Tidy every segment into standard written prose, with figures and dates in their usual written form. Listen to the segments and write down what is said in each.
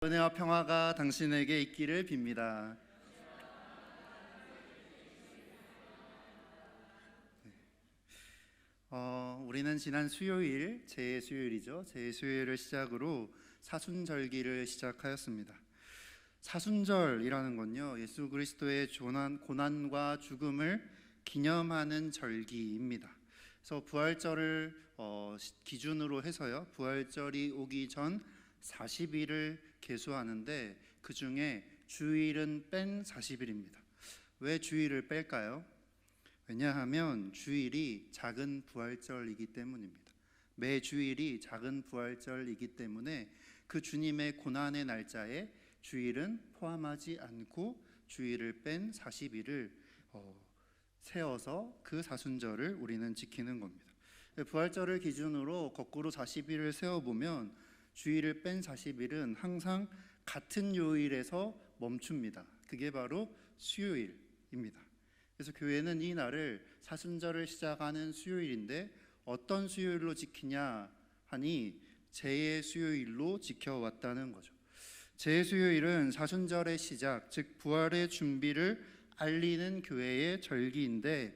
은혜와 평화가 당신에게 있기를 빕니다. 우리는 지난 수요일, 제 수요일이죠. 제 수요일을 시작으로 사순절기를 시작하였습니다. 사순절이라는 건요, 예수 그리스도의 고난과 죽음을 기념하는 절기입니다. 그래서 부활절을 기준으로 해서요, 부활절이 오기 전 40일을 계수하는데 그 중에 주일은 뺀 40일입니다. 왜 주일을 뺄까요? 왜냐하면 주일이 작은 부활절이기 때문입니다. 매 주일이 작은 부활절이기 때문에 그 주님의 고난의 날짜에 주일은 포함하지 않고 주일을 뺀 40일을 세워서 그 사순절을 우리는 지키는 겁니다. 부활절을 기준으로 거꾸로 40일을 세워보면 주일을 뺀 40일은 항상 같은 요일에서 멈춥니다. 그게 바로 수요일입니다. 그래서 교회는 이 날을 사순절을 시작하는 수요일인데 어떤 수요일로 지키냐 하니 제 수요일로 지켜왔다는 거죠. 제 수요일은 사순절의 시작, 즉 부활의 준비를 알리는 교회의 절기인데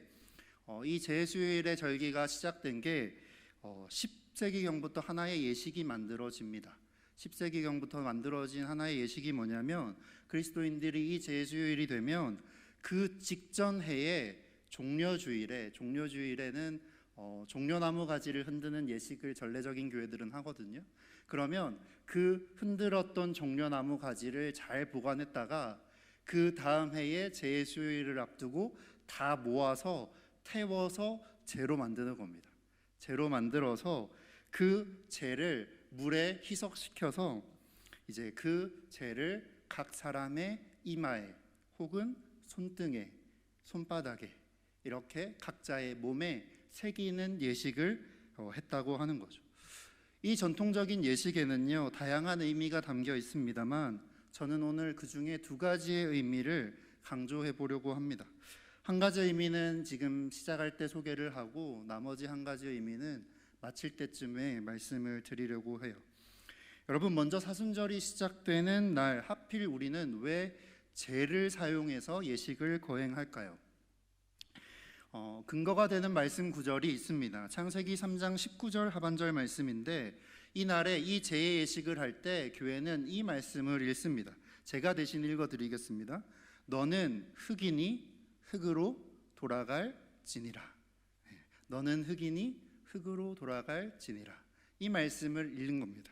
이 제 수요일의 절기가 시작된 게 10세기경부터 하나의 예식이 만들어집니다. 10세기경부터 만들어진 하나의 예식이 뭐냐면 그리스도인들이 이 제수요일이 되면 그 직전 해에 종려주일에는 종려나무 가지를 흔드는 예식을 전례적인 교회들은 하거든요. 그러면 그 흔들었던 종려나무 가지를 잘 보관했다가 그 다음 해에 제수요일을 앞두고 다 모아서 태워서 제로 만드는 겁니다. 제로 만들어서 그 재를 물에 희석시켜서 이제 그 재를 각 사람의 이마에 혹은 손등에, 손바닥에 이렇게 각자의 몸에 새기는 예식을 했다고 하는 거죠. 이 전통적인 예식에는요, 다양한 의미가 담겨 있습니다만 저는 오늘 그 중에 두 가지의 의미를 강조해 보려고 합니다. 한 가지 의미는 지금 시작할 때 소개를 하고 나머지 한 가지 의미는 마칠 때쯤에 말씀을 드리려고 해요. 여러분, 먼저 사순절이 시작되는 날 하필 우리는 왜 제를 사용해서 예식을 거행할까요? 근거가 되는 말씀 구절이 있습니다. 창세기 3장 19절 하반절 말씀인데 이 날에 이 제의 예식을 할 때 교회는 이 말씀을 읽습니다. 제가 대신 읽어드리겠습니다. 너는 흙이니 흙으로 돌아갈지니라. 너는 흙이니 흙으로 돌아갈지니라. 이 말씀을 읽는 겁니다.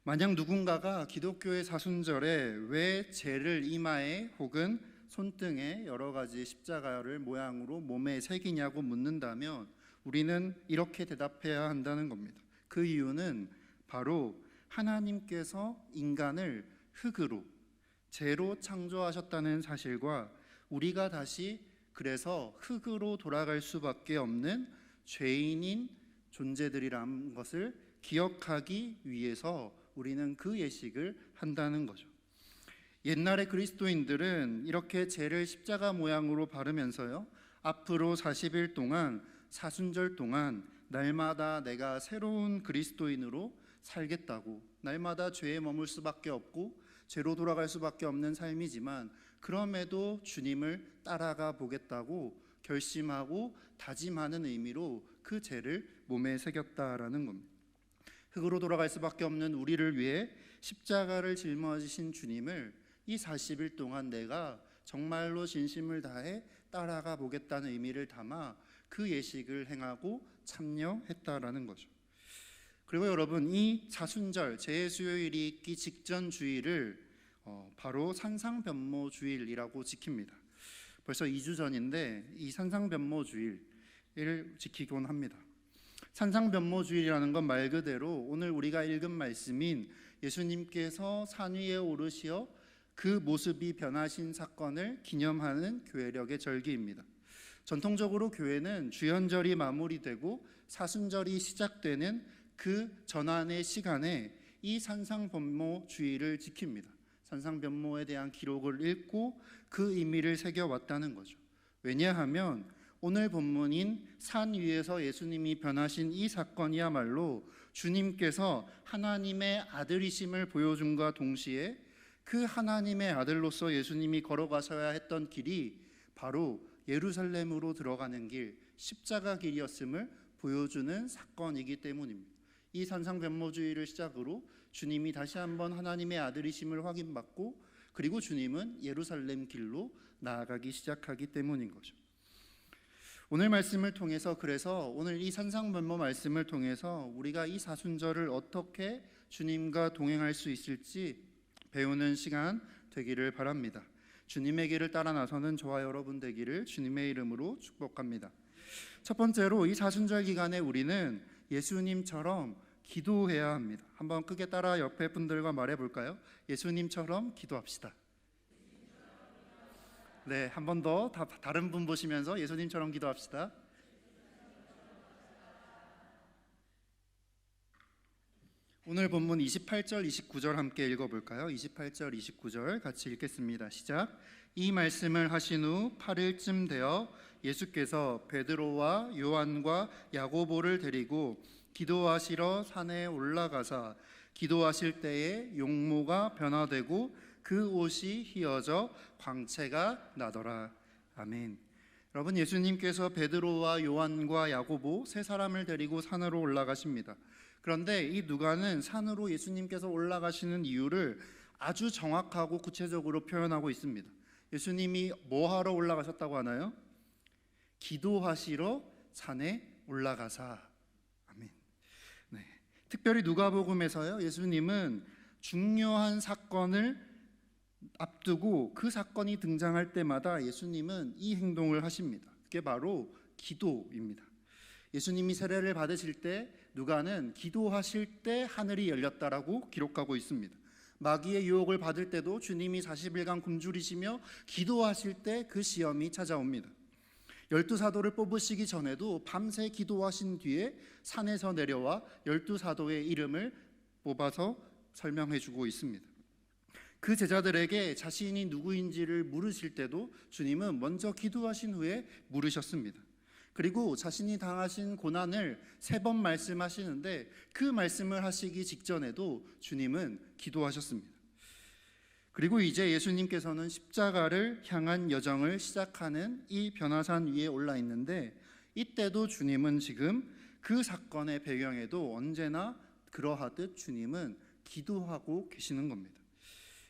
만약 누군가가 기독교의 사순절에 왜 제를 이마에 혹은 손등에 여러 가지 십자가를 모양으로 몸에 새기냐고 묻는다면 우리는 이렇게 대답해야 한다는 겁니다. 그 이유는 바로 하나님께서 인간을 흙으로, 재로 창조하셨다는 사실과 우리가 다시 그래서 흙으로 돌아갈 수밖에 없는 죄인인 존재들이라는 것을 기억하기 위해서 우리는 그 예식을 한다는 거죠. 옛날에 그리스도인들은 이렇게 재를 십자가 모양으로 바르면서요, 앞으로 40일 동안, 사순절 동안 날마다 내가 새로운 그리스도인으로 살겠다고, 날마다 죄에 머물 수밖에 없고 죄로 돌아갈 수밖에 없는 삶이지만 그럼에도 주님을 따라가 보겠다고 결심하고 다짐하는 의미로 그 죄를 몸에 새겼다라는 겁니다. 흙으로 돌아갈 수밖에 없는 우리를 위해 십자가를 짊어지신 주님을 이 40일 동안 내가 정말로 진심을 다해 따라가 보겠다는 의미를 담아 그 예식을 행하고 참여했다라는 거죠. 그리고 여러분, 이 사순절 제수요일이 있기 직전 주일을 바로 산상변모 주일이라고 지킵니다. 벌써 2주 전인데 이 산상변모 주일을 지키곤 합니다. 산상변모 주일이라는 건 말 그대로 오늘 우리가 읽은 말씀인 예수님께서 산 위에 오르시어 그 모습이 변하신 사건을 기념하는 교회력의 절기입니다. 전통적으로 교회는 주연절이 마무리되고 사순절이 시작되는 그 전환의 시간에 이 산상변모 주일을 지킵니다. 산상변모에 대한 기록을 읽고 그 의미를 새겨왔다는 거죠. 왜냐하면 오늘 본문인 산 위에서 예수님이 변하신 이 사건이야말로 주님께서 하나님의 아들이심을 보여줌과 동시에 그 하나님의 아들로서 예수님이 걸어가셔야 했던 길이 바로 예루살렘으로 들어가는 길, 십자가 길이었음을 보여주는 사건이기 때문입니다. 이 산상변모주의를 시작으로 주님이 다시 한번 하나님의 아들이심을 확인받고, 그리고 주님은 예루살렘 길로 나아가기 시작하기 때문인 거죠. 오늘 말씀을 통해서, 그래서 오늘 이 산상변모 말씀을 통해서 우리가 이 사순절을 어떻게 주님과 동행할 수 있을지 배우는 시간 되기를 바랍니다. 주님의 길을 따라 나서는 저와 여러분 되기를 주님의 이름으로 축복합니다. 첫 번째로, 이 사순절 기간에 우리는 예수님처럼 기도해야 합니다. 한번 크게 따라 옆에 분들과 말해볼까요? 예수님처럼 기도합시다. 네, 한 번 더 다른 분 보시면서 예수님처럼 기도합시다. 오늘 본문 28절, 29절 함께 읽어볼까요? 28절, 29절 같이 읽겠습니다. 시작. 이 말씀을 하신 후 8일쯤 되어 예수께서 베드로와 요한과 야고보를 데리고 기도하시러 산에 올라가사 기도하실 때에 용모가 변화되고 그 옷이 휘어져 광채가 나더라. 아멘. 여러분, 예수님께서 베드로와 요한과 야고보 세 사람을 데리고 산으로 올라가십니다. 그런데 이 누가는 산으로 예수님께서 올라가시는 이유를 아주 정확하고 구체적으로 표현하고 있습니다. 예수님이 뭐 하러 올라가셨다고 하나요? 기도하시러 산에 올라가사. 아멘. 네. 특별히 누가복음에서요, 예수님은 중요한 사건을 앞두고 그 사건이 등장할 때마다 예수님은 이 행동을 하십니다. 그게 바로 기도입니다. 예수님이 세례를 받으실 때 누가는 기도하실 때 하늘이 열렸다라고 기록하고 있습니다. 마귀의 유혹을 받을 때도 주님이 40일간 굶주리시며 기도하실 때 그 시험이 찾아옵니다. 12사도를 뽑으시기 전에도 밤새 기도하신 뒤에 산에서 내려와 12사도의 이름을 뽑아서 설명해 주고 있습니다. 그 제자들에게 자신이 누구인지를 물으실 때도 주님은 먼저 기도하신 후에 물으셨습니다. 그리고 자신이 당하신 고난을 3번 말씀하시는데 그 말씀을 하시기 직전에도 주님은 기도하셨습니다. 그리고 이제 예수님께서는 십자가를 향한 여정을 시작하는 이 변화산 위에 올라 있는데, 이때도 주님은 지금 그 사건의 배경에도 언제나 그러하듯 주님은 기도하고 계시는 겁니다.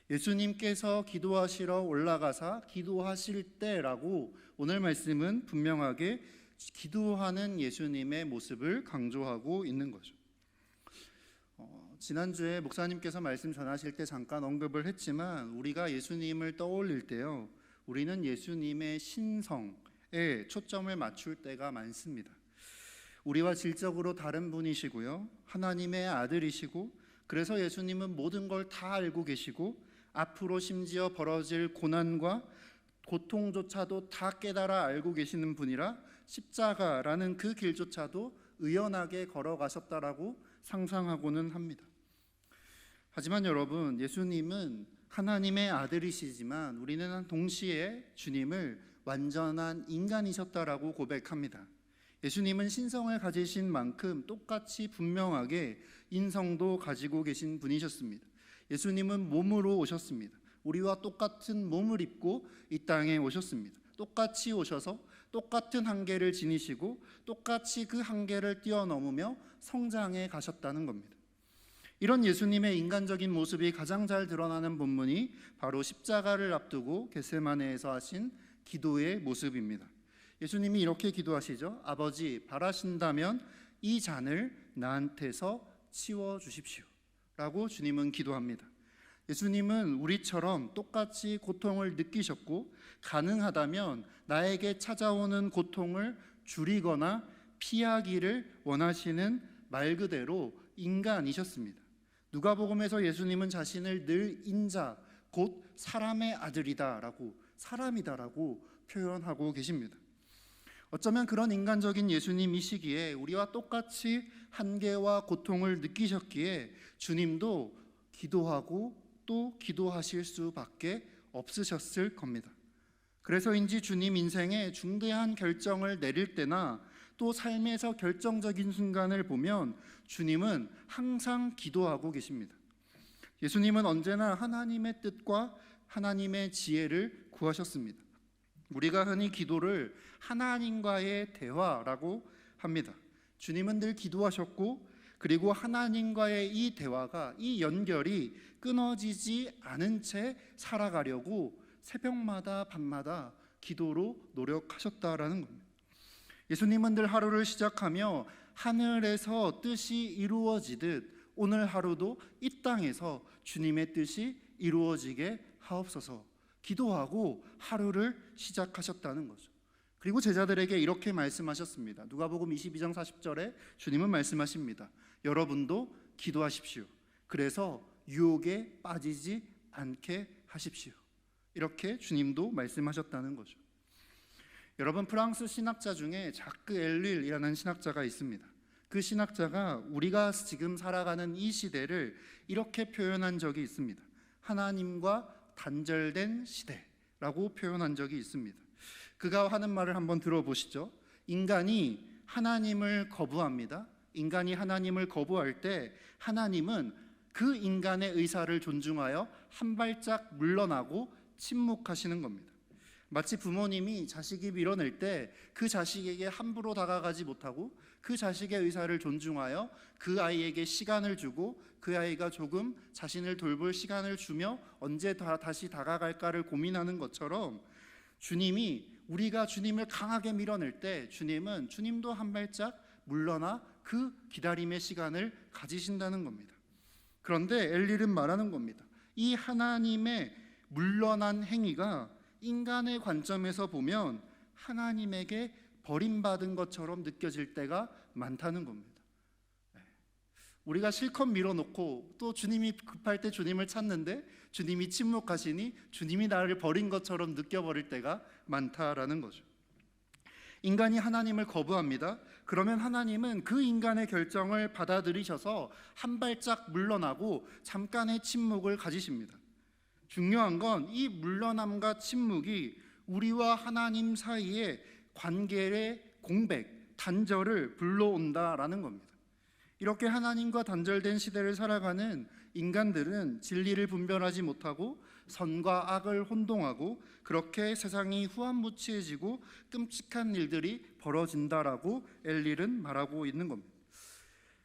예수님께서 기도하시러 올라가사 기도하실 때라고 오늘 말씀은 분명하게 기도하는 예수님의 모습을 강조하고 있는 거죠. 지난주에 목사님께서 말씀 전하실 때 잠깐 언급을 했지만, 우리가 예수님을 떠올릴 때요, 우리는 예수님의 신성에 초점을 맞출 때가 많습니다. 우리와 질적으로 다른 분이시고요, 하나님의 아들이시고, 그래서 예수님은 모든 걸 다 알고 계시고 앞으로 심지어 벌어질 고난과 고통조차도 다 깨달아 알고 계시는 분이라 십자가라는 그 길조차도 의연하게 걸어가셨다라고 상상하고는 합니다. 하지만 여러분, 예수님은 하나님의 아들이시지만 우리는 동시에 주님을 완전한 인간이셨다라고 고백합니다. 예수님은 신성을 가지신 만큼 똑같이 분명하게 인성도 가지고 계신 분이셨습니다. 예수님은 몸으로 오셨습니다. 우리와 똑같은 몸을 입고 이 땅에 오셨습니다. 똑같이 오셔서 똑같은 한계를 지니시고 똑같이 그 한계를 뛰어넘으며 성장해 가셨다는 겁니다. 이런 예수님의 인간적인 모습이 가장 잘 드러나는 본문이 바로 십자가를 앞두고 겟세마네에서 하신 기도의 모습입니다. 예수님이 이렇게 기도하시죠. 아버지, 바라신다면 이 잔을 나한테서 치워주십시오 라고 주님은 기도합니다. 예수님은 우리처럼 똑같이 고통을 느끼셨고, 가능하다면 나에게 찾아오는 고통을 줄이거나 피하기를 원하시는 말 그대로 인간이셨습니다. 누가복음에서 예수님은 자신을 늘 인자, 곧 사람의 아들이다라고, 사람이다라고 표현하고 계십니다. 어쩌면 그런 인간적인 예수님이시기에 우리와 똑같이 한계와 고통을 느끼셨기에 주님도 기도하고 또 기도하실 수밖에 없으셨을 겁니다. 그래서인지 주님 인생에 중대한 결정을 내릴 때나 또 삶에서 결정적인 순간을 보면 주님은 항상 기도하고 계십니다. 예수님은 언제나 하나님의 뜻과 하나님의 지혜를 구하셨습니다. 우리가 흔히 기도를 하나님과의 대화라고 합니다. 주님은 늘 기도하셨고, 그리고 하나님과의 이 대화가, 이 연결이 끊어지지 않은 채 살아가려고 새벽마다 밤마다 기도로 노력하셨다라는 겁니다. 예수님은 늘 하루를 시작하며 하늘에서 뜻이 이루어지듯 오늘 하루도 이 땅에서 주님의 뜻이 이루어지게 하옵소서 기도하고 하루를 시작하셨다는 거죠. 그리고 제자들에게 이렇게 말씀하셨습니다. 누가복음 22장 40절에 주님은 말씀하십니다. 여러분도 기도하십시오. 그래서 유혹에 빠지지 않게 하십시오. 이렇게 주님도 말씀하셨다는 거죠. 여러분, 프랑스 신학자 중에 자크 엘릴이라는 신학자가 있습니다. 그 신학자가 우리가 지금 살아가는 이 시대를 이렇게 표현한 적이 있습니다. 하나님과 단절된 시대라고 표현한 적이 있습니다. 그가 하는 말을 한번 들어보시죠. 인간이 하나님을 거부합니다. 인간이 하나님을 거부할 때 하나님은 그 인간의 의사를 존중하여 한 발짝 물러나고 침묵하시는 겁니다. 마치 부모님이 자식이 밀어낼 때 그 자식에게 함부로 다가가지 못하고 그 자식의 의사를 존중하여 그 아이에게 시간을 주고 그 아이가 조금 자신을 돌볼 시간을 주며 언제 다시 다가갈까를 고민하는 것처럼, 주님이 우리가 주님을 강하게 밀어낼 때 주님도 한 발짝 물러나 그 기다림의 시간을 가지신다는 겁니다. 그런데 엘릴은 말하는 겁니다. 이 하나님의 물러난 행위가 인간의 관점에서 보면 하나님에게 버림받은 것처럼 느껴질 때가 많다는 겁니다. 우리가 실컷 밀어놓고 또 주님이 급할 때 주님을 찾는데 주님이 침묵하시니 주님이 나를 버린 것처럼 느껴버릴 때가 많다라는 거죠. 인간이 하나님을 거부합니다. 그러면 하나님은 그 인간의 결정을 받아들이셔서 한 발짝 물러나고 잠깐의 침묵을 가지십니다. 중요한 건 이 물러남과 침묵이 우리와 하나님 사이의 관계의 공백, 단절을 불러온다라는 겁니다. 이렇게 하나님과 단절된 시대를 살아가는 인간들은 진리를 분별하지 못하고 선과 악을 혼동하고 그렇게 세상이 후한무치해지고 끔찍한 일들이 벌어진다라고 엘릴은 말하고 있는 겁니다.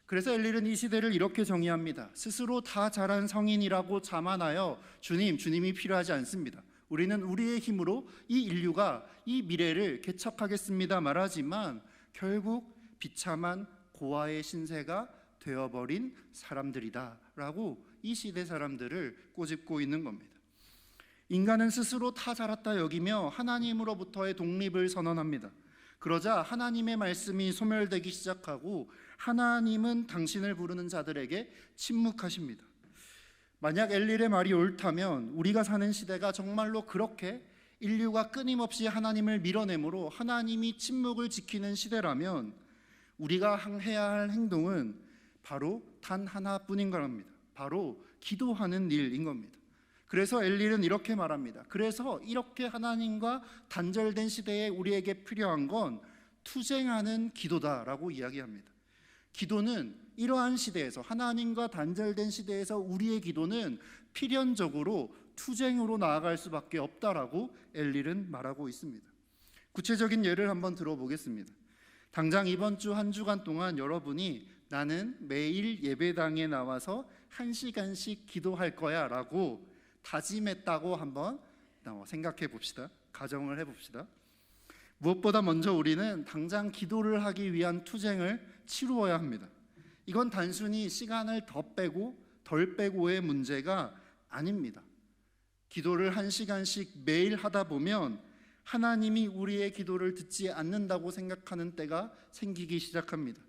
그래서 엘릴은 이 시대를 이렇게 정의합니다. 스스로 다 잘한 성인이라고 자만하여 주님이 필요하지 않습니다. 우리는 우리의 힘으로 이 인류가 이 미래를 개척하겠습니다 말하지만 결국 비참한 고아의 신세가 되어버린 사람들이다라고 이 시대 사람들을 꼬집고 있는 겁니다. 인간은 스스로 다 잘했다 여기며 하나님으로부터의 독립을 선언합니다. 그러자 하나님의 말씀이 소멸되기 시작하고 하나님은 당신을 부르는 자들에게 침묵하십니다. 만약 엘릴의 말이 옳다면 우리가 사는 시대가 정말로 그렇게 인류가 끊임없이 하나님을 밀어내므로 하나님이 침묵을 지키는 시대라면 우리가 해야 할 행동은 바로 단 하나뿐인 거랍니다. 바로 기도하는 일인 겁니다. 그래서 엘릴은 이렇게 말합니다. 그래서 이렇게 하나님과 단절된 시대에 우리에게 필요한 건 투쟁하는 기도다라고 이야기합니다. 기도는 이러한 시대에서, 하나님과 단절된 시대에서 우리의 기도는 필연적으로 투쟁으로 나아갈 수밖에 없다라고 엘릴은 말하고 있습니다. 구체적인 예를 한번 들어보겠습니다. 당장 이번 주 한 주간 동안 여러분이 나는 매일 예배당에 나와서 1시간씩 기도할 거야 라고 다짐했다고 한번 생각해 봅시다. 가정을 해봅시다. 무엇보다 먼저 우리는 당장 기도를 하기 위한 투쟁을 치루어야 합니다. 이건 단순히 시간을 더 빼고 덜 빼고의 문제가 아닙니다. 기도를 1시간씩 매일 하다 보면 하나님이 우리의 기도를 듣지 않는다고 생각하는 때가 생기기 시작합니다.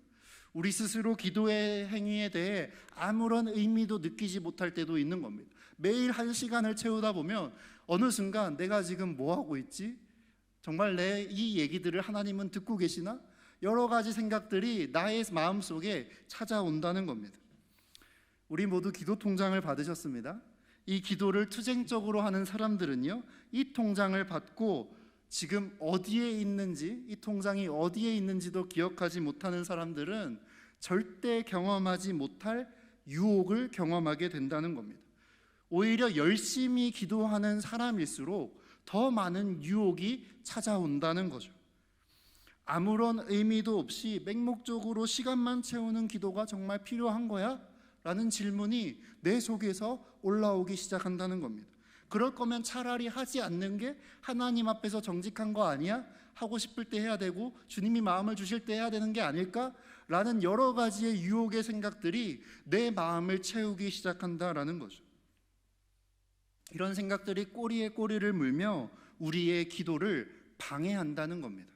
우리 스스로 기도의 행위에 대해 아무런 의미도 느끼지 못할 때도 있는 겁니다. 매일 1시간을 채우다 보면 어느 순간 내가 지금 뭐하고 있지? 정말 내 이 얘기들을 하나님은 듣고 계시나? 여러 가지 생각들이 나의 마음속에 찾아온다는 겁니다. 우리 모두 기도 통장을 받으셨습니다. 이 기도를 투쟁적으로 하는 사람들은요, 이 통장을 받고 지금 어디에 있는지, 이 통장이 어디에 있는지도 기억하지 못하는 사람들은 절대 경험하지 못할 유혹을 경험하게 된다는 겁니다. 오히려 열심히 기도하는 사람일수록 더 많은 유혹이 찾아온다는 거죠. 아무런 의미도 없이 맹목적으로 시간만 채우는 기도가 정말 필요한 거야? 라는 질문이 내 속에서 올라오기 시작한다는 겁니다. 그럴 거면 차라리 하지 않는 게 하나님 앞에서 정직한 거 아니야? 하고 싶을 때 해야 되고 주님이 마음을 주실 때 해야 되는 게 아닐까? 라는 여러 가지의 유혹의 생각들이 내 마음을 채우기 시작한다라는 거죠. 이런 생각들이 꼬리에 꼬리를 물며 우리의 기도를 방해한다는 겁니다.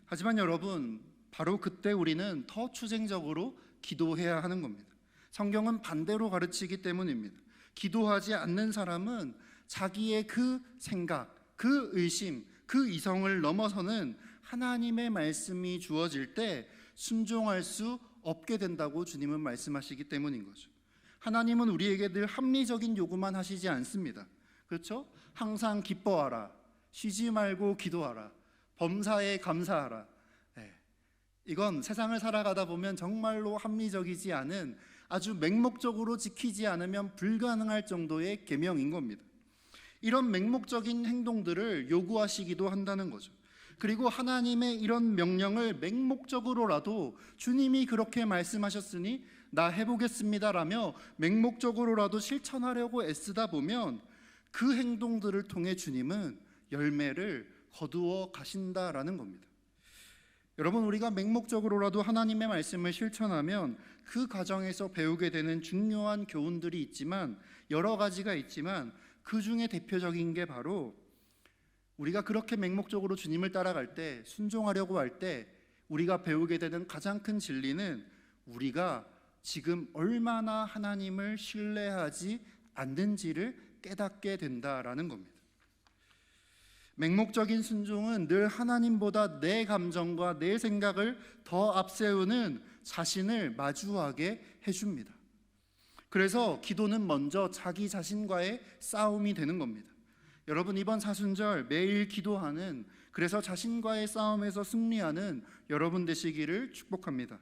하지만 여러분, 바로 그때 우리는 더 투쟁적으로 기도해야 하는 겁니다. 성경은 반대로 가르치기 때문입니다. 기도하지 않는 사람은 자기의 그 생각, 그 의심, 그 이성을 넘어서는 하나님의 말씀이 주어질 때 순종할 수 없게 된다고 주님은 말씀하시기 때문인 거죠. 하나님은 우리에게 늘 합리적인 요구만 하시지 않습니다. 그렇죠? 항상 기뻐하라, 쉬지 말고 기도하라, 범사에 감사하라. 이건 세상을 살아가다 보면 정말로 합리적이지 않은, 아주 맹목적으로 지키지 않으면 불가능할 정도의 계명인 겁니다. 이런 맹목적인 행동들을 요구하시기도 한다는 거죠. 그리고 하나님의 이런 명령을 맹목적으로라도 주님이 그렇게 말씀하셨으니 나 해보겠습니다라며 맹목적으로라도 실천하려고 애쓰다 보면 그 행동들을 통해 주님은 열매를 거두어 가신다라는 겁니다. 여러분, 우리가 맹목적으로라도 하나님의 말씀을 실천하면 그 과정에서 배우게 되는 중요한 교훈들이 있지만, 여러 가지가 있지만 그 중에 대표적인 게 바로 우리가 그렇게 맹목적으로 주님을 따라갈 때, 순종하려고 할 때 우리가 배우게 되는 가장 큰 진리는 우리가 지금 얼마나 하나님을 신뢰하지 않는지를 깨닫게 된다라는 겁니다. 맹목적인 순종은 늘 하나님보다 내 감정과 내 생각을 더 앞세우는 자신을 마주하게 해줍니다. 그래서 기도는 먼저 자기 자신과의 싸움이 되는 겁니다. 여러분, 이번 사순절 매일 기도하는, 그래서 자신과의 싸움에서 승리하는 여러분 되시기를 축복합니다.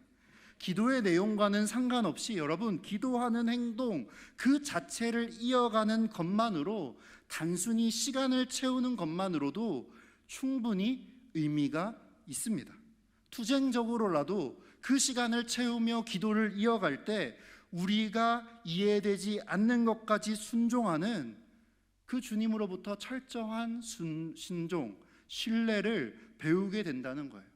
기도의 내용과는 상관없이 여러분, 기도하는 행동 그 자체를 이어가는 것만으로, 단순히 시간을 채우는 것만으로도 충분히 의미가 있습니다. 투쟁적으로라도 그 시간을 채우며 기도를 이어갈 때 우리가 이해되지 않는 것까지 순종하는 그 주님으로부터 철저한 신종, 신뢰를 배우게 된다는 거예요.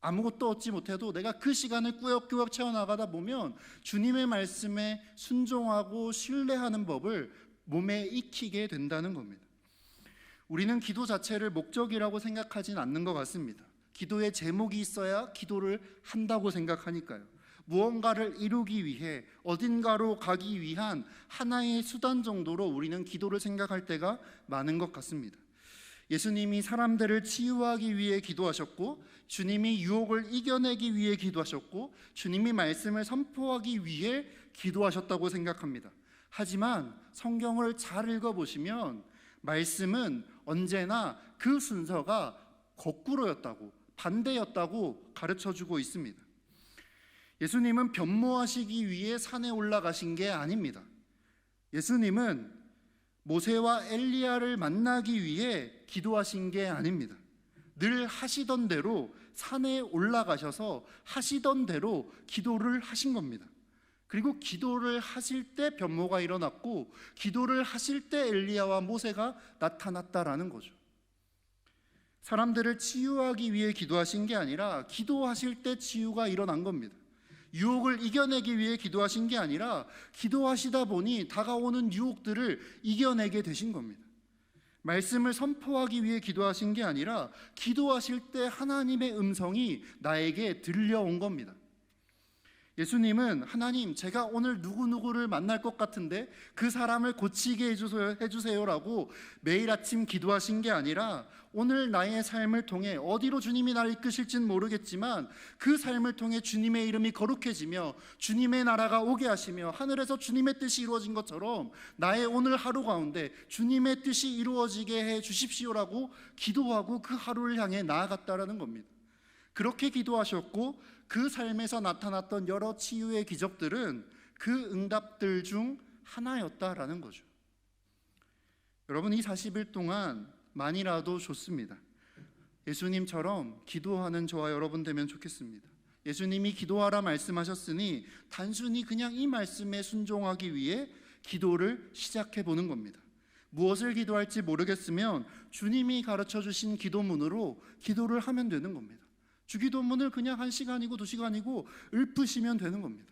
아무것도 얻지 못해도 내가 그 시간을 꾸역꾸역 채워나가다 보면 주님의 말씀에 순종하고 신뢰하는 법을 몸에 익히게 된다는 겁니다. 우리는 기도 자체를 목적이라고 생각하진 않는 것 같습니다. 기도의 제목이 있어야 기도를 한다고 생각하니까요. 무언가를 이루기 위해 어딘가로 가기 위한 하나의 수단 정도로 우리는 기도를 생각할 때가 많은 것 같습니다. 예수님이 사람들을 치유하기 위해 기도하셨고, 주님이 유혹을 이겨내기 위해 기도하셨고, 주님이 말씀을 선포하기 위해 기도하셨다고 생각합니다. 하지만 성경을 잘 읽어보시면 말씀은 언제나 그 순서가 거꾸로였다고, 반대였다고 가르쳐주고 있습니다. 예수님은 변모하시기 위해 산에 올라가신 게 아닙니다. 예수님은 모세와 엘리야를 만나기 위해 기도하신 게 아닙니다. 늘 하시던 대로 산에 올라가셔서 하시던 대로 기도를 하신 겁니다. 그리고 기도를 하실 때 변모가 일어났고, 기도를 하실 때 엘리야와 모세가 나타났다라는 거죠. 사람들을 치유하기 위해 기도하신 게 아니라 기도하실 때 치유가 일어난 겁니다. 유혹을 이겨내기 위해 기도하신 게 아니라 기도하시다 보니 다가오는 유혹들을 이겨내게 되신 겁니다. 말씀을 선포하기 위해 기도하신 게 아니라 기도하실 때 하나님의 음성이 나에게 들려온 겁니다. 예수님은 하나님, 제가 오늘 누구누구를 만날 것 같은데 그 사람을 고치게 해주세요라고 매일 아침 기도하신 게 아니라 오늘 나의 삶을 통해 어디로 주님이 나를 이끄실지는 모르겠지만 그 삶을 통해 주님의 이름이 거룩해지며 주님의 나라가 오게 하시며 하늘에서 주님의 뜻이 이루어진 것처럼 나의 오늘 하루 가운데 주님의 뜻이 이루어지게 해 주십시오라고 기도하고 그 하루를 향해 나아갔다라는 겁니다. 그렇게 기도하셨고 그 삶에서 나타났던 여러 치유의 기적들은 그 응답들 중 하나였다라는 거죠. 여러분, 이 40일 동안 만이라도 좋습니다. 예수님처럼 기도하는 저와 여러분 되면 좋겠습니다. 예수님이 기도하라 말씀하셨으니 단순히 그냥 이 말씀에 순종하기 위해 기도를 시작해 보는 겁니다. 무엇을 기도할지 모르겠으면 주님이 가르쳐 주신 기도문으로 기도를 하면 되는 겁니다. 주기도문을 그냥 1시간이고 2시간이고 읊으시면 되는 겁니다.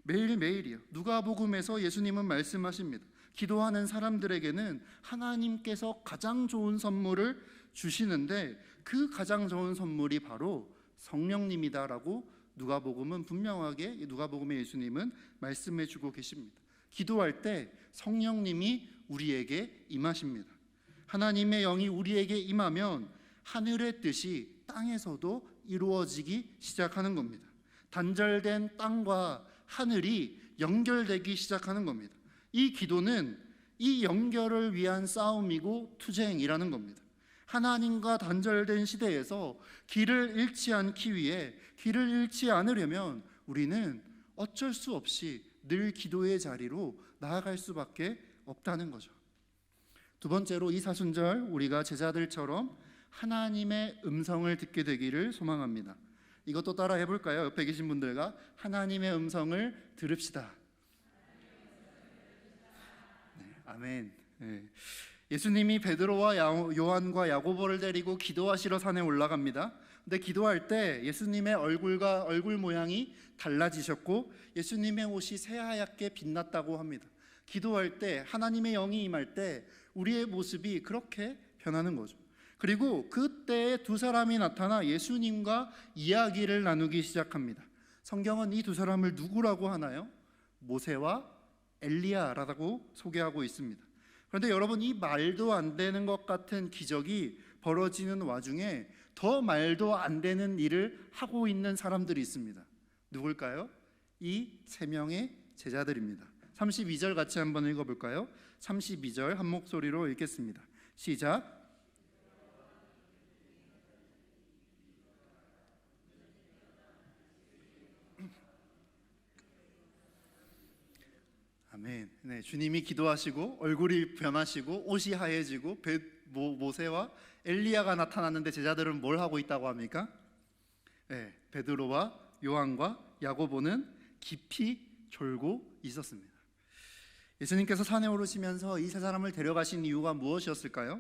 매일매일이요. 누가복음에서 예수님은 말씀하십니다. 기도하는 사람들에게는 하나님께서 가장 좋은 선물을 주시는데 그 가장 좋은 선물이 바로 성령님이다라고 누가복음은 분명하게, 누가복음의 예수님은 말씀해 주고 계십니다. 기도할 때 성령님이 우리에게 임하십니다. 하나님의 영이 우리에게 임하면 하늘의 뜻이 땅에서도 이루어지기 시작하는 겁니다. 단절된 땅과 하늘이 연결되기 시작하는 겁니다. 이 기도는 이 연결을 위한 싸움이고 투쟁이라는 겁니다. 하나님과 단절된 시대에서 길을 잃지 않기 위해, 길을 잃지 않으려면 우리는 어쩔 수 없이 늘 기도의 자리로 나아갈 수밖에 없다는 거죠. 두 번째로 이 사순절 우리가 제자들처럼 하나님의 음성을 듣게 되기를 소망합니다. 이것도 따라 해볼까요? 옆에 계신 분들과 하나님의 음성을 들읍시다. 네, 아멘. 네. 예수님이 베드로와 요한과 야고보를 데리고 기도하시러 산에 올라갑니다. 근데 기도할 때 예수님의 얼굴 모양이 달라지셨고 예수님의 옷이 새하얗게 빛났다고 합니다. 기도할 때 하나님의 영이 임할 때 우리의 모습이 그렇게 변하는 거죠. 그리고 그때 두 사람이 나타나 예수님과 이야기를 나누기 시작합니다. 성경은 이 두 사람을 누구라고 하나요? 모세와 엘리야라고 소개하고 있습니다. 그런데 여러분, 이 말도 안 되는 것 같은 기적이 벌어지는 와중에 더 말도 안 되는 일을 하고 있는 사람들이 있습니다. 누굴까요? 이 세 명의 제자들입니다. 32절 같이 한번 읽어볼까요? 32절 한 목소리로 읽겠습니다. 시작. 아멘. 네, 주님이 기도하시고 얼굴이 변하시고 옷이 하얘지고 모세와 엘리야가 나타났는데 제자들은 뭘 하고 있다고 합니까? 네, 베드로와 요한과 야고보는 깊이 졸고 있었습니다. 예수님께서 산에 오르시면서 이 세 사람을 데려가신 이유가 무엇이었을까요?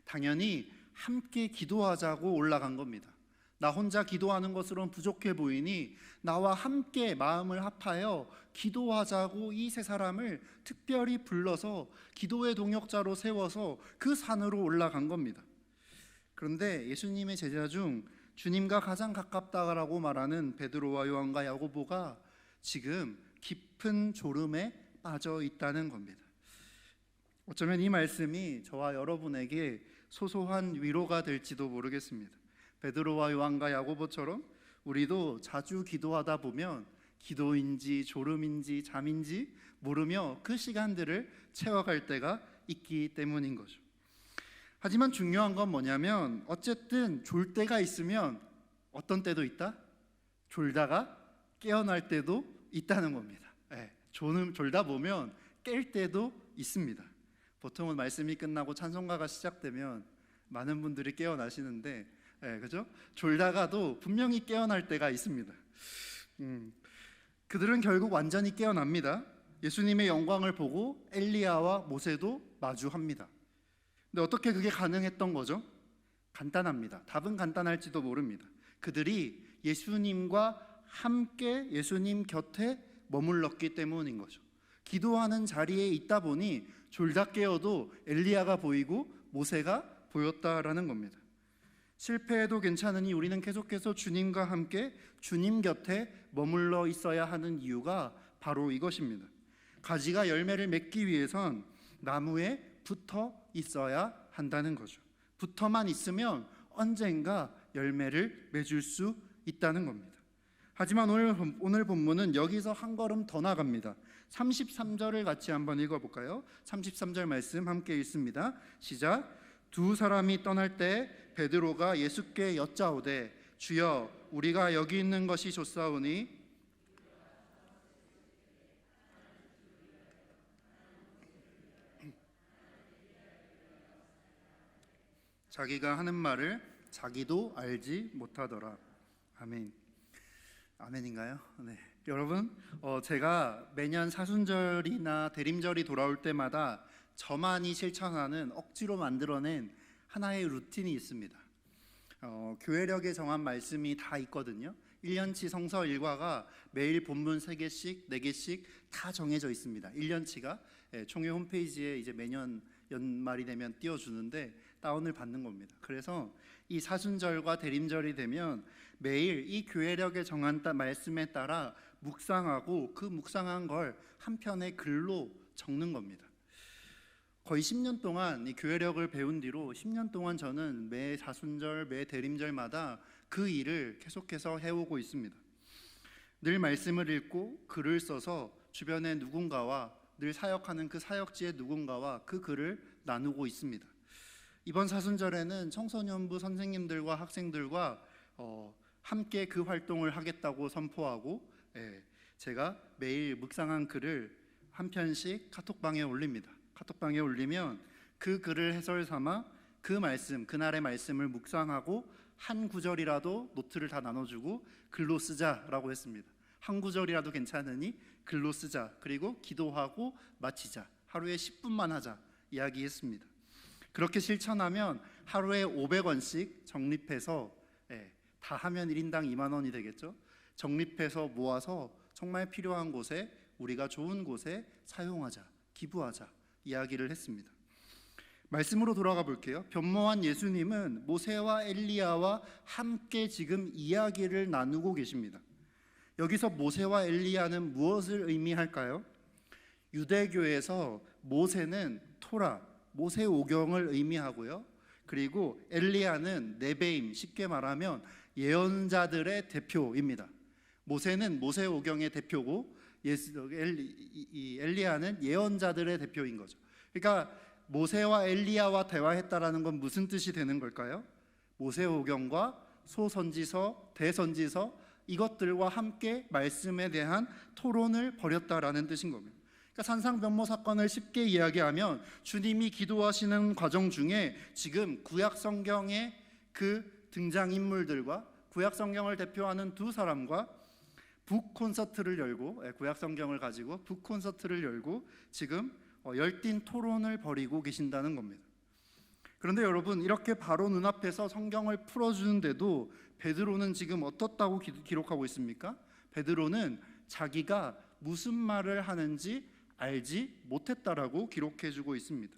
당연히 함께 기도하자고 올라간 겁니다. 나 혼자 기도하는 것으로는 부족해 보이니 나와 함께 마음을 합하여 기도하자고 이 세 사람을 특별히 불러서 기도의 동역자로 세워서 그 산으로 올라간 겁니다. 그런데 예수님의 제자 중 주님과 가장 가깝다라고 말하는 베드로와 요한과 야고보가 지금 깊은 졸음에 빠져 있다는 겁니다. 어쩌면 이 말씀이 저와 여러분에게 소소한 위로가 될지도 모르겠습니다. 베드로와 요한과 야고보처럼 우리도 자주 기도하다 보면 기도인지 졸음인지 잠인지 모르며 그 시간들을 채워갈 때가 있기 때문인 거죠. 하지만 중요한 건 뭐냐면 어쨌든 졸 때가 있으면 어떤 때도 있다? 졸다가 깨어날 때도 있다는 겁니다. 네, 졸다 보면 깰 때도 있습니다. 보통은 말씀이 끝나고 찬송가가 시작되면 많은 분들이 깨어나시는데 그죠? 졸다가도 분명히 깨어날 때가 있습니다. 그들은 결국 완전히 깨어납니다. 예수님의 영광을 보고 엘리야와 모세도 마주합니다. 근데 어떻게 그게 가능했던 거죠? 간단합니다. 답은 간단할지도 모릅니다. 그들이 예수님과 함께 예수님 곁에 머물렀기 때문인 거죠. 기도하는 자리에 있다 보니 졸다 깨어도 엘리야가 보이고 모세가 보였다라는 겁니다. 실패해도 괜찮으니 우리는 계속해서 주님과 함께 주님 곁에 머물러 있어야 하는 이유가 바로 이것입니다. 가지가 열매를 맺기 위해선 나무에 붙어 있어야 한다는 거죠. 붙어만 있으면 언젠가 열매를 맺을 수 있다는 겁니다. 하지만 오늘 본문은 여기서 한 걸음 더 나갑니다. 33절을 같이 한번 읽어볼까요? 33절 말씀 함께 읽습니다. 시작. 두 사람이 떠날 때 베드로가 예수께 여짜오되 주여 우리가 여기 있는 것이 좋사오니 자기가 하는 말을 자기도 알지 못하더라. 아멘. 아멘인가요? 네. 여러분, 제가 매년 사순절이나 대림절이 돌아올 때마다 저만이 실천하는 억지로 만들어낸 하나의 루틴이 있습니다. 교회력에 정한 말씀이 다 있거든요. 1년치 성서 일과가 매일 본문 3개씩, 4개씩 다 정해져 있습니다. 1년치가 총회 홈페이지에 이제 매년 연말이 되면 띄워주는데 다운을 받는 겁니다. 그래서 이 사순절과 대림절이 되면 매일 이 교회력에 정한 말씀에 따라 묵상하고 그 묵상한 걸 한 편의 글로 적는 겁니다. 거의 10년 동안 이 교회력을 배운 뒤로 10년 동안 저는 매 사순절, 매 대림절마다 그 일을 계속해서 해오고 있습니다. 늘 말씀을 읽고 글을 써서 주변의 누군가와 늘 사역하는 그 사역지의 누군가와 그 글을 나누고 있습니다. 이번 사순절에는 청소년부 선생님들과 학생들과 함께 그 활동을 하겠다고 선포하고 제가 매일 묵상한 글을 한 편씩 카톡방에 올립니다. 카톡방에 올리면 그 글을 해설 삼아 그 말씀, 그날의 말씀을 묵상하고 한 구절이라도 노트를 다 나눠주고 글로 쓰자라고 했습니다. 한 구절이라도 괜찮으니 글로 쓰자. 그리고 기도하고 마치자. 하루에 10분만 하자 이야기했습니다. 그렇게 실천하면 하루에 500원씩 적립해서 다 하면 1인당 2만 원이 되겠죠. 적립해서 모아서 정말 필요한 곳에 우리가 좋은 곳에 사용하자, 기부하자 이야기를 했습니다. 말씀으로 돌아가 볼게요. 변모한 예수님은 모세와 엘리야와 함께 지금 이야기를 나누고 계십니다. 여기서 모세와 엘리야는 무엇을 의미할까요? 유대교에서 모세는 토라, 모세오경을 의미하고요. 그리고 엘리야는 네베임, 쉽게 말하면 예언자들의 대표입니다. 모세는 모세오경의 대표고 엘리야는 예언자들의 대표인 거죠. 그러니까 모세와 엘리야와 대화했다라는 건 무슨 뜻이 되는 걸까요? 모세오경과 소선지서, 대선지서 이것들과 함께 말씀에 대한 토론을 벌였다라는 뜻인 겁니다. 그러니까 산상변모 사건을 쉽게 이야기하면 주님이 기도하시는 과정 중에 지금 구약 성경의 그 등장인물들과 구약 성경을 대표하는 두 사람과 북 콘서트를 열고 구약 성경을 가지고 북 콘서트를 열고 지금 열띤 토론을 벌이고 계신다는 겁니다. 그런데 여러분, 이렇게 바로 눈앞에서 성경을 풀어주는데도 베드로는 지금 어떻다고 기록하고 있습니까? 베드로는 자기가 무슨 말을 하는지 알지 못했다라고 기록해주고 있습니다.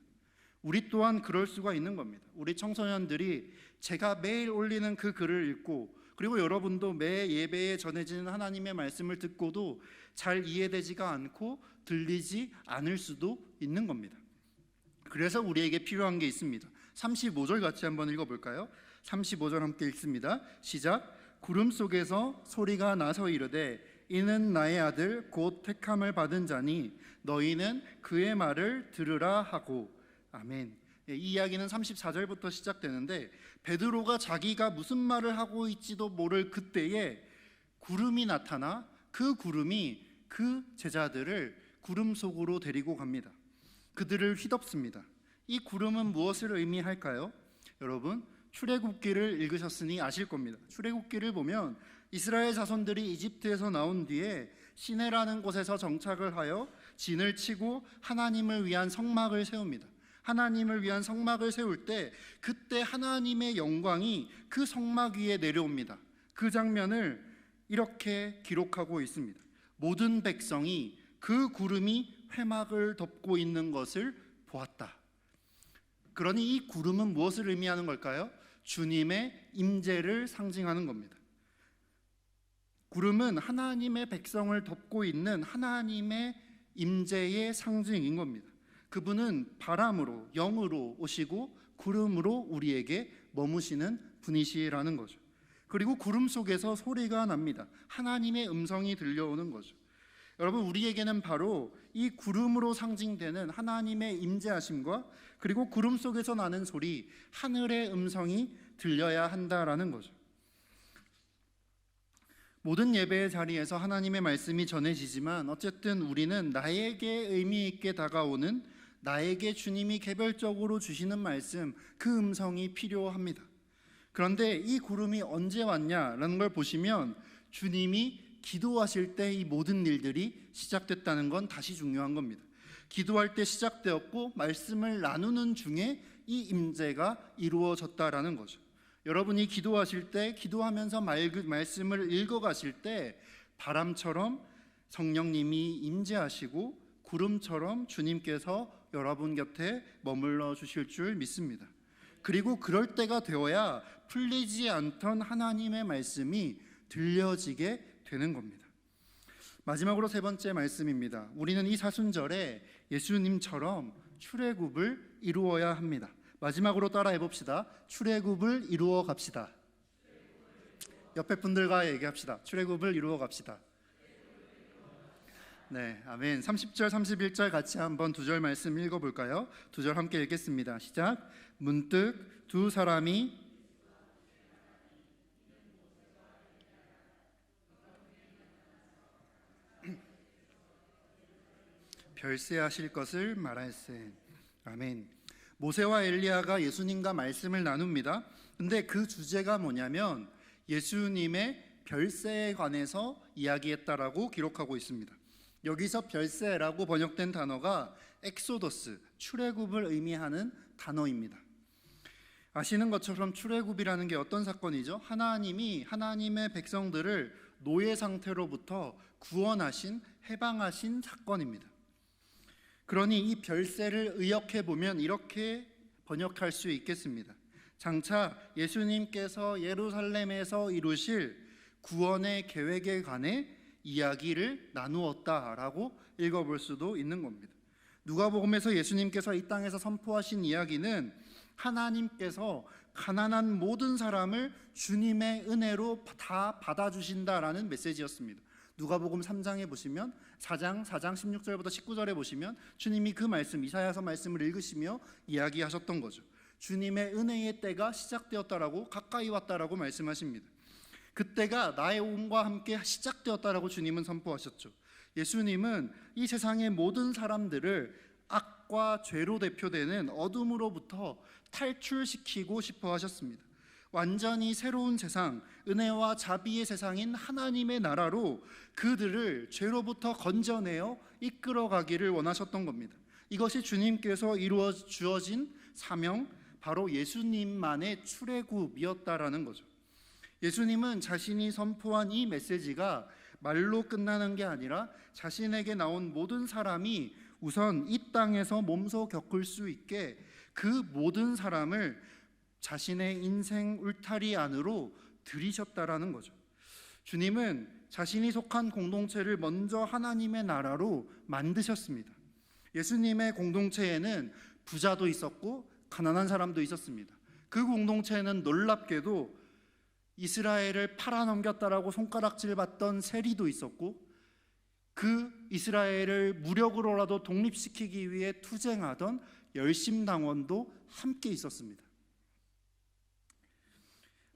우리 또한 그럴 수가 있는 겁니다. 우리 청소년들이 제가 매일 올리는 그 글을 읽고 그리고 여러분도 매 예배에 전해지는 하나님의 말씀을 듣고도 잘 이해되지가 않고 들리지 않을 수도 있는 겁니다. 그래서 우리에게 필요한 게 있습니다. 35절 같이 한번 읽어볼까요? 35절 함께 읽습니다. 시작. 구름 속에서 소리가 나서 이르되 이는 나의 아들 곧 택함을 받은 자니 너희는 그의 말을 들으라 하고. 아멘. 이 이야기는 34절부터 시작되는데 베드로가 자기가 무슨 말을 하고 있지도 모를 그때에 구름이 나타나 그 구름이 그 제자들을 구름 속으로 데리고 갑니다. 그들을 휘덮습니다. 이 구름은 무엇을 의미할까요? 여러분, 출애굽기를 읽으셨으니 아실 겁니다. 출애굽기를 보면 이스라엘 자손들이 이집트에서 나온 뒤에 시내라는 곳에서 정착을 하여 진을 치고 하나님을 위한 성막을 세웁니다. 하나님을 위한 성막을 세울 때 그때 하나님의 영광이 그 성막 위에 내려옵니다. 그 장면을 이렇게 기록하고 있습니다. 모든 백성이 그 구름이 회막을 덮고 있는 것을 보았다. 그러니 이 구름은 무엇을 의미하는 걸까요? 주님의 임재를 상징하는 겁니다. 구름은 하나님의 백성을 덮고 있는 하나님의 임재의 상징인 겁니다. 그분은 바람으로, 영으로 오시고 구름으로 우리에게 머무시는 분이시라는 거죠. 그리고 구름 속에서 소리가 납니다. 하나님의 음성이 들려오는 거죠. 여러분, 우리에게는 바로 이 구름으로 상징되는 하나님의 임재하심과 그리고 구름 속에서 나는 소리, 하늘의 음성이 들려야 한다라는 거죠. 모든 예배의 자리에서 하나님의 말씀이 전해지지만 어쨌든 우리는 나에게 의미 있게 다가오는, 나에게 주님이 개별적으로 주시는 말씀, 그 음성이 필요합니다. 그런데 이 구름이 언제 왔냐라는 걸 보시면 주님이 기도하실 때 이 모든 일들이 시작됐다는 건 다시 중요한 겁니다. 기도할 때 시작되었고 말씀을 나누는 중에 이 임재가 이루어졌다라는 거죠. 여러분이 기도하실 때, 기도하면서 말씀을 읽어가실 때 바람처럼 성령님이 임재하시고 구름처럼 주님께서 여러분 곁에 머물러 주실 줄 믿습니다. 그리고 그럴 때가 되어야 풀리지 않던 하나님의 말씀이 들려지게 되는 겁니다. 마지막으로 세 번째 말씀입니다. 우리는 이 사순절에 예수님처럼 출애굽을 이루어야 합니다. 마지막으로 따라해 봅시다. 출애굽을 이루어 갑시다. 옆에 분들과 얘기합시다. 출애굽을 이루어 갑시다. 네, 아멘. 30절, 31절 같이 한번 두 절 말씀 읽어볼까요? 두 절 함께 읽겠습니다. 시작. 문득 두 사람이 별세하실 것을 말할세. 아멘. 모세와 엘리야가 예수님과 말씀을 나눕니다. 근데 그 주제가 뭐냐면 예수님의 별세에 관해서 이야기했다라고 기록하고 있습니다. 여기서 별세라고 번역된 단어가 엑소더스, 출애굽을 의미하는 단어입니다. 아시는 것처럼 출애굽이라는 게 어떤 사건이죠? 하나님이 하나님의 백성들을 노예 상태로부터 구원하신, 해방하신 사건입니다. 그러니 이 별세를 의역해 보면 이렇게 번역할 수 있겠습니다. 장차 예수님께서 예루살렘에서 이루실 구원의 계획에 관해 이야기를 나누었다라고 읽어볼 수도 있는 겁니다. 누가복음에서 예수님께서 이 땅에서 선포하신 이야기는 하나님께서 가난한 모든 사람을 주님의 은혜로 다 받아주신다라는 메시지였습니다. 누가복음 3장에 보시면 4장 16절부터 19절에 보시면 주님이 그 말씀, 이사야서 말씀을 읽으시며 이야기하셨던 거죠. 주님의 은혜의 때가 시작되었다라고, 가까이 왔다라고 말씀하십니다. 그때가 나의 온과 함께 시작되었다라고 주님은 선포하셨죠. 예수님은 이 세상의 모든 사람들을 악과 죄로 대표되는 어둠으로부터 탈출시키고 싶어 하셨습니다. 완전히 새로운 세상, 은혜와 자비의 세상인 하나님의 나라로 그들을 죄로부터 건져내어 이끌어가기를 원하셨던 겁니다. 이것이 주님께서 이루어 주어진 사명, 바로 예수님만의 출애굽이었다라는 거죠. 예수님은 자신이 선포한 이 메시지가 말로 끝나는 게 아니라 자신에게 나온 모든 사람이 우선 이 땅에서 몸소 겪을 수 있게 그 모든 사람을 자신의 인생 울타리 안으로 들이셨다라는 거죠. 주님은 자신이 속한 공동체를 먼저 하나님의 나라로 만드셨습니다. 예수님의 공동체에는 부자도 있었고 가난한 사람도 있었습니다. 그 공동체에는 놀랍게도 이스라엘을 팔아넘겼다라고 손가락질 받던 세리도 있었고 그 이스라엘을 무력으로라도 독립시키기 위해 투쟁하던 열심당원도 함께 있었습니다.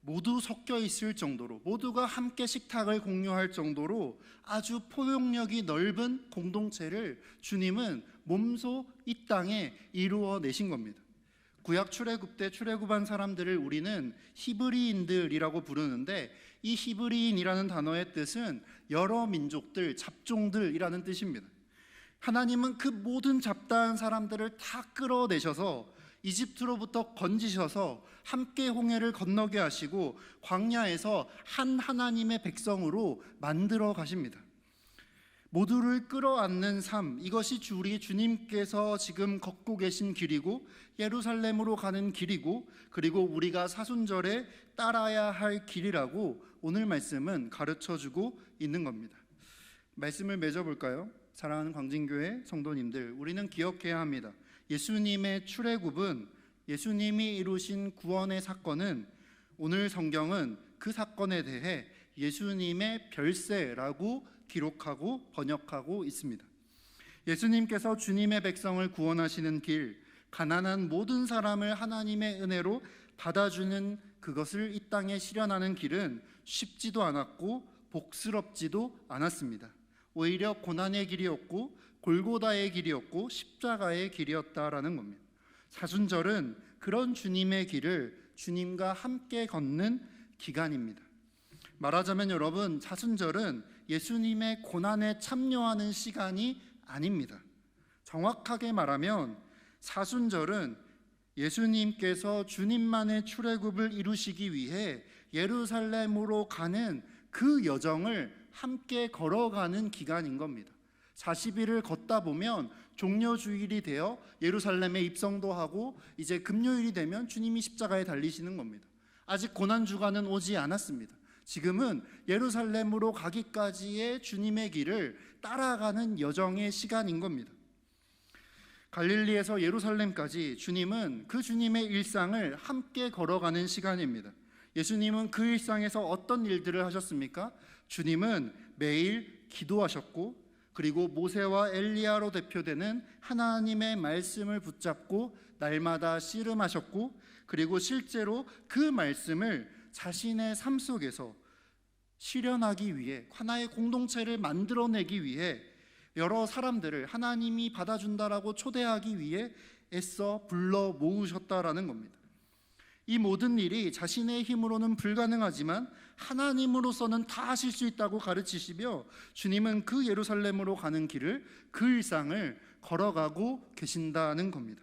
모두 섞여 있을 정도로, 모두가 함께 식탁을 공유할 정도로 아주 포용력이 넓은 공동체를 주님은 몸소 이 땅에 이루어내신 겁니다. 구약 출애굽 때 출애굽한 사람들을 우리는 히브리인들이라고 부르는데 이 히브리인이라는 단어의 뜻은 여러 민족들, 잡종들이라는 뜻입니다. 하나님은 그 모든 잡다한 사람들을 다 끌어내셔서 이집트로부터 건지셔서 함께 홍해를 건너게 하시고 광야에서 한 하나님의 백성으로 만들어 가십니다. 모두를 끌어안는 삶, 이것이 우리 주님께서 지금 걷고 계신 길이고 예루살렘으로 가는 길이고 그리고 우리가 사순절에 따라야 할 길이라고 오늘 말씀은 가르쳐주고 있는 겁니다. 말씀을 맺어볼까요? 사랑하는 광진교회 성도님들, 우리는 기억해야 합니다. 예수님의 출애굽은, 예수님이 이루신 구원의 사건은, 오늘 성경은 그 사건에 대해 예수님의 별세라고 기록하고 번역하고 있습니다. 예수님께서 주님의 백성을 구원하시는 길, 가난한 모든 사람을 하나님의 은혜로 받아주는 그것을 이 땅에 실현하는 길은 쉽지도 않았고 복스럽지도 않았습니다. 오히려 고난의 길이었고 골고다의 길이었고 십자가의 길이었다라는 겁니다. 사순절은 그런 주님의 길을 주님과 함께 걷는 기간입니다. 말하자면 여러분, 사순절은 예수님의 고난에 참여하는 시간이 아닙니다. 정확하게 말하면 사순절은 예수님께서 주님만의 출애굽을 이루시기 위해 예루살렘으로 가는 그 여정을 함께 걸어가는 기간인 겁니다. 40일을 걷다 보면 종려주일이 되어 예루살렘에 입성도 하고 이제 금요일이 되면 주님이 십자가에 달리시는 겁니다. 아직 고난주간은 오지 않았습니다. 지금은 예루살렘으로 가기까지의 주님의 길을 따라가는 여정의 시간인 겁니다. 갈릴리에서 예루살렘까지 주님은 그 주님의 일상을 함께 걸어가는 시간입니다. 예수님은 그 일상에서 어떤 일들을 하셨습니까? 주님은 매일 기도하셨고 그리고 모세와 엘리야로 대표되는 하나님의 말씀을 붙잡고 날마다 씨름하셨고 그리고 실제로 그 말씀을 자신의 삶 속에서 실현하기 위해 하나의 공동체를 만들어내기 위해 여러 사람들을 하나님이 받아준다라고 초대하기 위해 애써 불러 모으셨다라는 겁니다. 이 모든 일이 자신의 힘으로는 불가능하지만 하나님으로서는 다 하실 수 있다고 가르치시며 주님은 그 예루살렘으로 가는 길을, 그 일상을 걸어가고 계신다는 겁니다.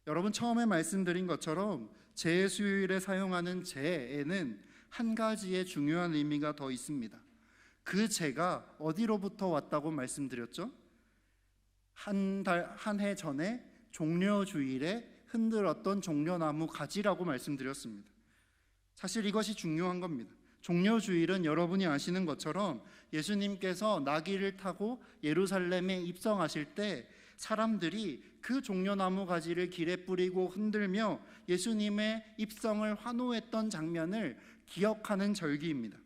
여러분, 처음에 말씀드린 것처럼 재수요일에 사용하는 재에는 한 가지의 중요한 의미가 더 있습니다. 그 재가 어디로부터 왔다고 말씀드렸죠? 한 해 전에 종려주일에 흔들었던 종려나무 가지라고 말씀드렸습니다. 사실 이것이 중요한 겁니다. 종려주일은 여러분이 아시는 것처럼 예수님께서 나귀를 타고 예루살렘에 입성하실 때 사람들이 그 종려나무 가지를 길에 뿌리고 흔들며 예수님의 입성을 환호했던 장면을 기억하는 절기입니다.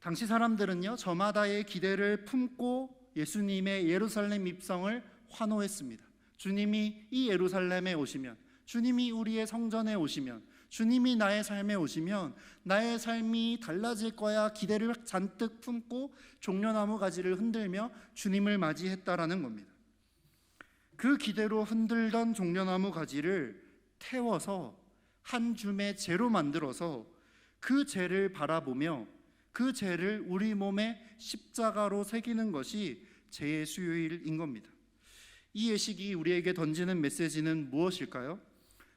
당시 사람들은요, 저마다의 기대를 품고 예수님의 예루살렘 입성을 환호했습니다. 주님이 이 예루살렘에 오시면, 주님이 우리의 성전에 오시면, 주님이 나의 삶에 오시면 나의 삶이 달라질 거야 기대를 잔뜩 품고 종려나무 가지를 흔들며 주님을 맞이했다라는 겁니다. 그 기대로 흔들던 종려나무 가지를 태워서 한 줌의 재로 만들어서 그 재를 바라보며 그 재를 우리 몸에 십자가로 새기는 것이 재수요일인 겁니다. 이 예식이 우리에게 던지는 메시지는 무엇일까요?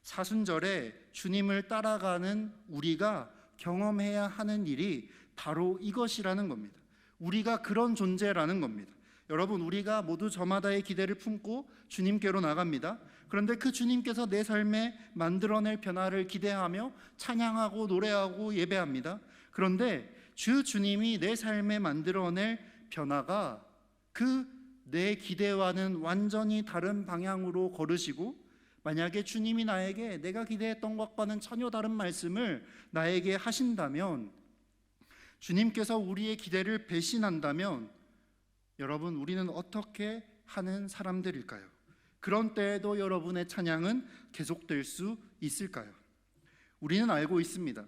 사순절에 주님을 따라가는 우리가 경험해야 하는 일이 바로 이것이라는 겁니다. 우리가 그런 존재라는 겁니다. 여러분, 우리가 모두 저마다의 기대를 품고 주님께로 나갑니다. 그런데 그 주님께서 내 삶에 만들어낼 변화를 기대하며 찬양하고 노래하고 예배합니다. 그런데 주님이 내 삶에 만들어낼 변화가 그 내 기대와는 완전히 다른 방향으로 걸으시고, 만약에 주님이 나에게 내가 기대했던 것과는 전혀 다른 말씀을 나에게 하신다면, 주님께서 우리의 기대를 배신한다면 여러분, 우리는 어떻게 하는 사람들일까요? 그런 때에도 여러분의 찬양은 계속될 수 있을까요? 우리는 알고 있습니다.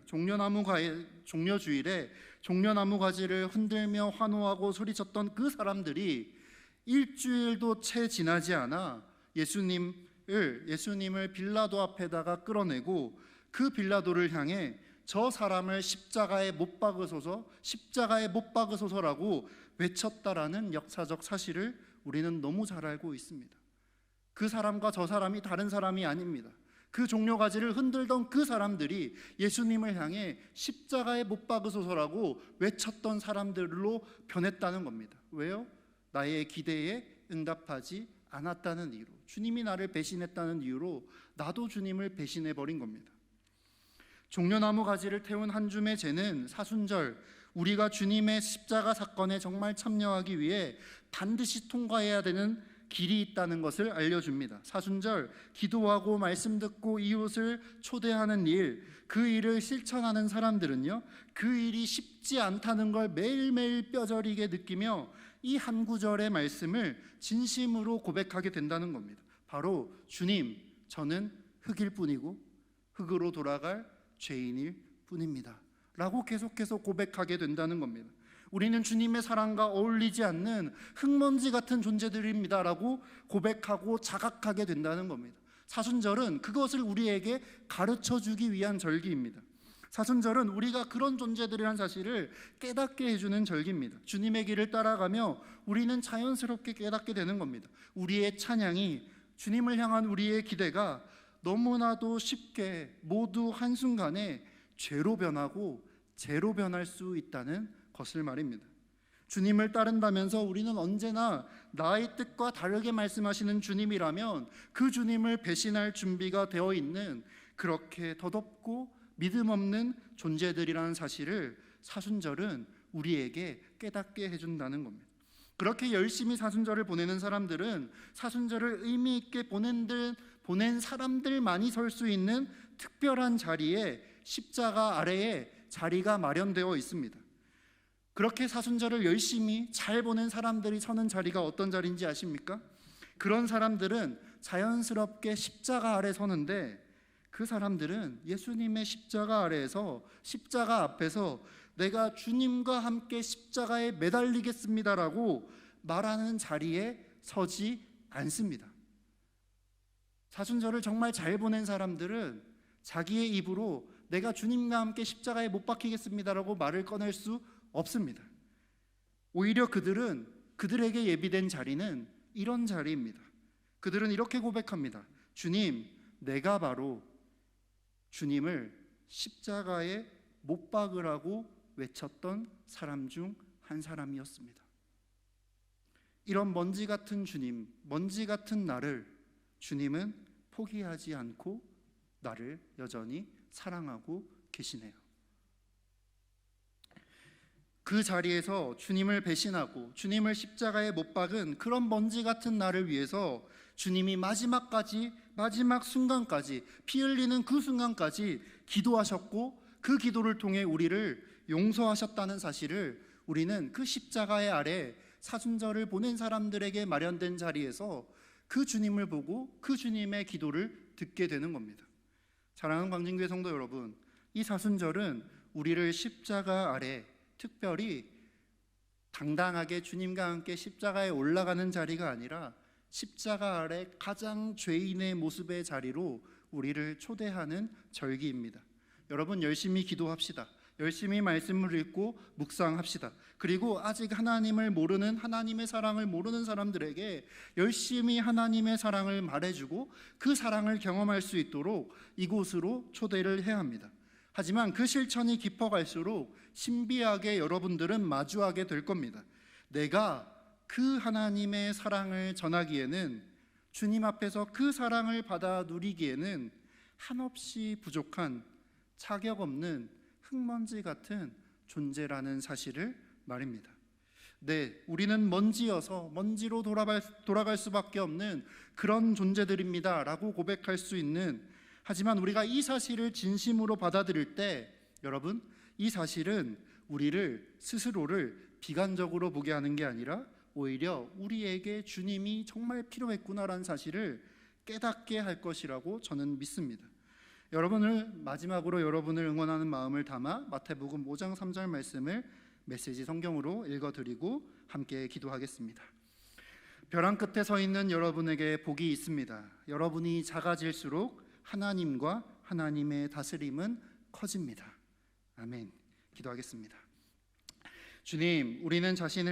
종려주일에 종려나무 가지를 흔들며 환호하고 소리쳤던 그 사람들이 일주일도 채 지나지 않아 예수님을 빌라도 앞에다가 끌어내고 그 빌라도를 향해 저 사람을 십자가에 못 박으소서라고 외쳤다라는 역사적 사실을 우리는 너무 잘 알고 있습니다. 그 사람과 저 사람이 다른 사람이 아닙니다. 그 종려가지를 흔들던 그 사람들이 예수님을 향해 십자가에 못 박으소서라고 외쳤던 사람들로 변했다는 겁니다. 왜요? 나의 기대에 응답하지 않았다는 이유로, 주님이 나를 배신했다는 이유로 나도 주님을 배신해버린 겁니다. 종려나무 가지를 태운 한 줌의 재는 사순절, 우리가 주님의 십자가 사건에 정말 참여하기 위해 반드시 통과해야 되는 길이 있다는 것을 알려줍니다. 사순절, 기도하고 말씀 듣고 이웃을 초대하는 일, 그 일을 실천하는 사람들은요, 그 일이 쉽지 않다는 걸 매일매일 뼈저리게 느끼며 이 한 구절의 말씀을 진심으로 고백하게 된다는 겁니다. 바로 주님, 저는 흙일 뿐이고 흙으로 돌아갈 죄인일 뿐입니다 라고 계속해서 고백하게 된다는 겁니다. 우리는 주님의 사랑과 어울리지 않는 흙먼지 같은 존재들입니다 라고 고백하고 자각하게 된다는 겁니다. 사순절은 그것을 우리에게 가르쳐주기 위한 절기입니다. 사순절은 우리가 그런 존재들이란 사실을 깨닫게 해주는 절기입니다. 주님의 길을 따라가며 우리는 자연스럽게 깨닫게 되는 겁니다. 우리의 찬양이, 주님을 향한 우리의 기대가 너무나도 쉽게 모두 한순간에 죄로 변하고 죄로 변할 수 있다는 것을 말입니다. 주님을 따른다면서 우리는 언제나 나의 뜻과 다르게 말씀하시는 주님이라면 그 주님을 배신할 준비가 되어 있는 그렇게 덧없고 믿음 없는 존재들이라는 사실을 사순절은 우리에게 깨닫게 해준다는 겁니다. 그렇게 열심히 사순절을 보내는 사람들은 사순절을 의미 있게 보낸 사람들만이 설 수 있는 특별한 자리에, 십자가 아래에 자리가 마련되어 있습니다. 그렇게 사순절을 열심히 잘 보낸 사람들이 서는 자리가 어떤 자리인지 아십니까? 그런 사람들은 자연스럽게 십자가 아래 서는데, 그 사람들은 예수님의 십자가 아래에서, 십자가 앞에서 내가 주님과 함께 십자가에 매달리겠습니다라고 말하는 자리에 서지 않습니다. 사순절을 정말 잘 보낸 사람들은 자기의 입으로 내가 주님과 함께 십자가에 못 박히겠습니다라고 말을 꺼낼 수 없습니다. 오히려 그들에게 예비된 자리는 이런 자리입니다. 그들은 이렇게 고백합니다. 주님, 내가 바로 주님을 십자가에 못 박으라고 외쳤던 사람 중 한 사람이었습니다. 이런 먼지 같은 주님, 먼지 같은 나를 주님은 포기하지 않고 나를 여전히 사랑하고 계시네요. 그 자리에서 주님을 배신하고 주님을 십자가에 못 박은 그런 먼지 같은 나를 위해서 주님이 마지막 순간까지, 피 흘리는 그 순간까지 기도하셨고 그 기도를 통해 우리를 용서하셨다는 사실을 우리는 그 십자가의 아래 사순절을 보낸 사람들에게 마련된 자리에서 그 주님을 보고 그 주님의 기도를 듣게 되는 겁니다. 사랑하는 광진교회 성도 여러분, 이 사순절은 우리를 십자가 아래, 특별히 당당하게 주님과 함께 십자가에 올라가는 자리가 아니라 십자가 아래 가장 죄인의 모습의 자리로 우리를 초대하는 절기입니다. 여러분, 열심히 기도합시다. 열심히 말씀을 읽고 묵상합시다. 그리고 아직 하나님을 모르는, 하나님의 사랑을 모르는 사람들에게 열심히 하나님의 사랑을 말해주고 그 사랑을 경험할 수 있도록 이곳으로 초대를 해야 합니다. 하지만 그 실천이 깊어갈수록 신비하게 여러분들은 마주하게 될 겁니다. 내가 그 하나님의 사랑을 전하기에는, 주님 앞에서 그 사랑을 받아 누리기에는 한없이 부족한, 자격 없는 흙먼지 같은 존재라는 사실을 말입니다. 네, 우리는 먼지여서 먼지로 돌아갈 수밖에 없는 그런 존재들입니다 라고 고백할 수 있는, 하지만 우리가 이 사실을 진심으로 받아들일 때, 여러분, 이 사실은 우리를 스스로를 비관적으로 보게 하는 게 아니라 오히려 우리에게 주님이 정말 필요했구나라는 사실을 깨닫게 할 것이라고 저는 믿습니다. 마지막으로 여러분을 응원하는 마음을 담아 마태복음 5장 3절 말씀을 메시지 성경으로 읽어드리고 함께 기도하겠습니다. 벼랑 끝에 서 있는 여러분에게 복이 있습니다. 여러분이 작아질수록 하나님과 하나님의 다스림은 커집니다. 아멘. 기도하겠습니다. 주님, 우리는 자신을